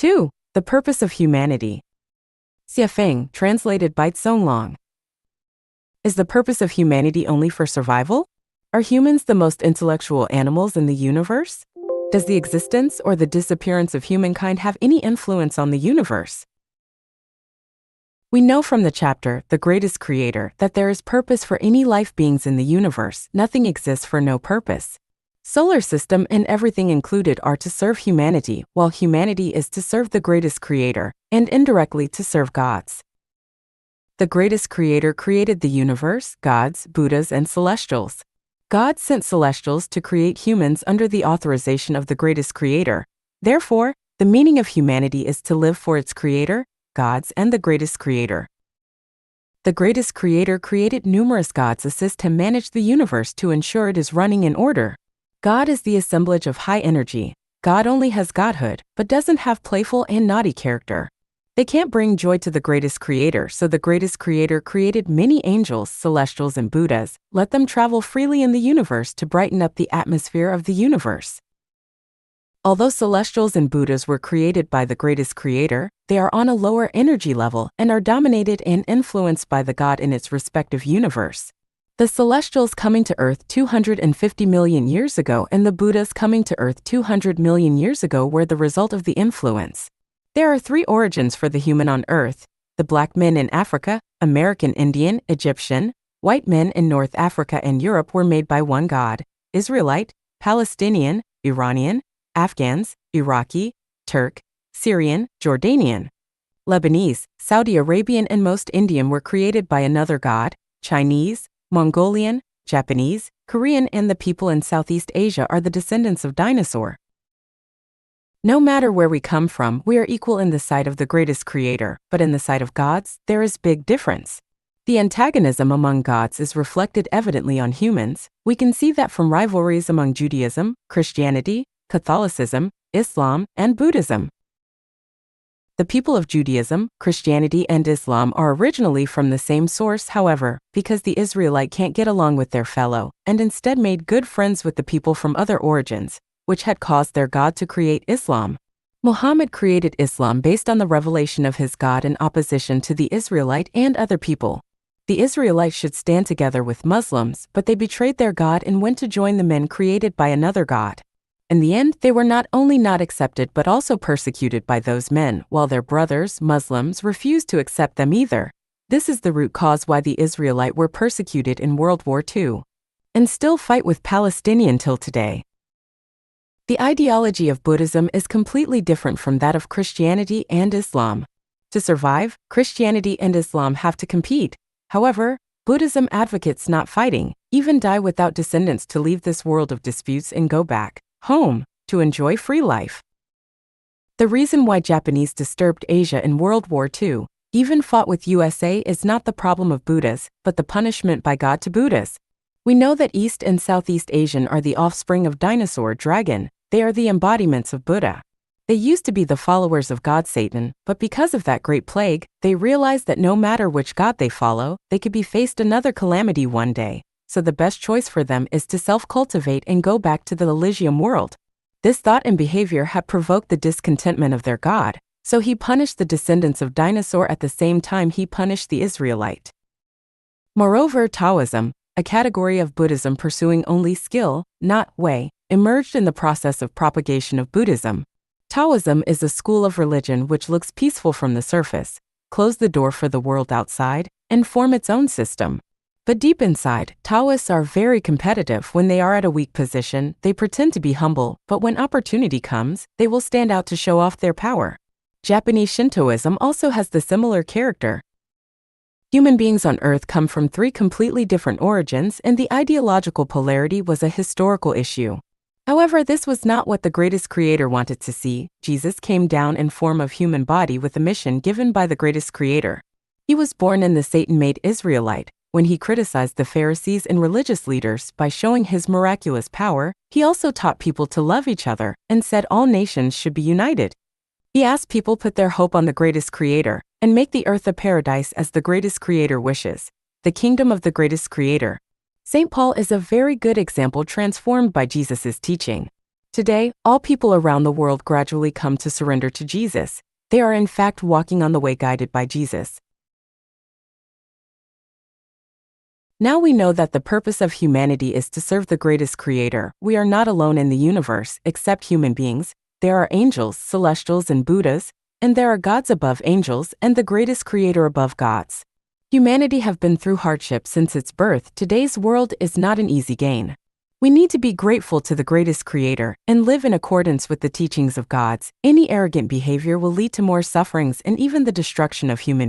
2. The purpose of humanity. Xiafeng, translated by Zonglong. Is the purpose of humanity only for survival? Are humans the most intellectual animals in the universe? Does the existence or the disappearance of humankind have any influence on the universe? We know from the chapter, The Greatest Creator, that there is purpose for any life beings in the universe. Nothing exists for no purpose. Solar system and everything included are to serve humanity, while humanity is to serve the Greatest Creator, and indirectly to serve gods. The Greatest Creator created the universe, gods, Buddhas, and celestials. God sent celestials to create humans under the authorization of the Greatest Creator. Therefore, the meaning of humanity is to live for its Creator, gods, and the Greatest Creator. The Greatest Creator created numerous gods assist him manage the universe to ensure it is running in order. God is the assemblage of high energy. God only has godhood, but doesn't have playful and naughty character. They can't bring joy to the Greatest Creator, so the Greatest Creator created many angels, celestials, and Buddhas. Let them travel freely in the universe to brighten up the atmosphere of the universe. Although celestials and Buddhas were created by the Greatest Creator, they are on a lower energy level and are dominated and influenced by the God in its respective universe. The celestials coming to Earth 250 million years ago and the Buddhas coming to Earth 200 million years ago were the result of the influence. There are 3 origins for the human on Earth: the black men in Africa, American Indian, Egyptian, white men in North Africa and Europe were made by one God: Israelite, Palestinian, Iranian, Afghans, Iraqi, Turk, Syrian, Jordanian. Lebanese, Saudi Arabian and most Indian were created by another God. Chinese, Mongolian, Japanese, Korean and the people in Southeast Asia are the descendants of dinosaur. No matter where we come from, we are equal in the sight of the Greatest Creator, but in the sight of gods, there is big difference. The antagonism among gods is reflected evidently on humans. We can see that from rivalries among Judaism, Christianity, Catholicism, Islam, and Buddhism. The people of Judaism, Christianity, and Islam are originally from the same source, however, because the Israelite can't get along with their fellow, and instead made good friends with the people from other origins, which had caused their God to create Islam. Muhammad created Islam based on the revelation of his God in opposition to the Israelite and other people. The Israelites should stand together with Muslims, but they betrayed their God and went to join the men created by another God. In the end, they were not only not accepted but also persecuted by those men, while their brothers, Muslims, refused to accept them either. This is the root cause why the Israelite were persecuted in World War II, and still fight with Palestinian till today. The ideology of Buddhism is completely different from that of Christianity and Islam. To survive, Christianity and Islam have to compete. However, Buddhism advocates not fighting, even die without descendants to leave this world of disputes and go back home to enjoy free life. The reason why Japanese disturbed Asia in World War II, even fought with USA, is not the problem of Buddhas, but the punishment by God to Buddhas. We know that East and Southeast Asian are the offspring of dinosaur dragon. They are the embodiments of Buddha. They used to be the followers of God Satan, but because of that great plague, they realized that no matter which god they follow, they could be faced another calamity one day. So the best choice for them is to self-cultivate and go back to the Elysium world. This thought and behavior had provoked the discontentment of their God, so he punished the descendants of dinosaur at the same time he punished the Israelite. Moreover, Taoism, a category of Buddhism pursuing only skill, not way, emerged in the process of propagation of Buddhism. Taoism is a school of religion which looks peaceful from the surface, close the door for the world outside, and form its own system. But deep inside, Taoists are very competitive. When they are at a weak position, they pretend to be humble, but when opportunity comes, they will stand out to show off their power. Japanese Shintoism also has the similar character. Human beings on Earth come from 3 completely different origins, and the ideological polarity was a historical issue. However, this was not what the Greatest Creator wanted to see. Jesus came down in form of human body with a mission given by the Greatest Creator. He was born in the Satan-made Israelite. When he criticized the Pharisees and religious leaders by showing his miraculous power, he also taught people to love each other and said all nations should be united. He asked people put their hope on the Greatest Creator and make the earth a paradise as the Greatest Creator wishes, the kingdom of the Greatest Creator. St. Paul is a very good example transformed by Jesus' teaching. Today, all people around the world gradually come to surrender to Jesus. They are in fact walking on the way guided by Jesus. Now we know that the purpose of humanity is to serve the greatest creator. We are not alone in the universe, except human beings. There are angels, celestials, and Buddhas, and there are gods above angels and the greatest creator above gods. Humanity have been through hardship since its birth. Today's world is not an easy gain. We need to be grateful to the greatest creator and live in accordance with the teachings of gods. Any arrogant behavior will lead to more sufferings and even the destruction of human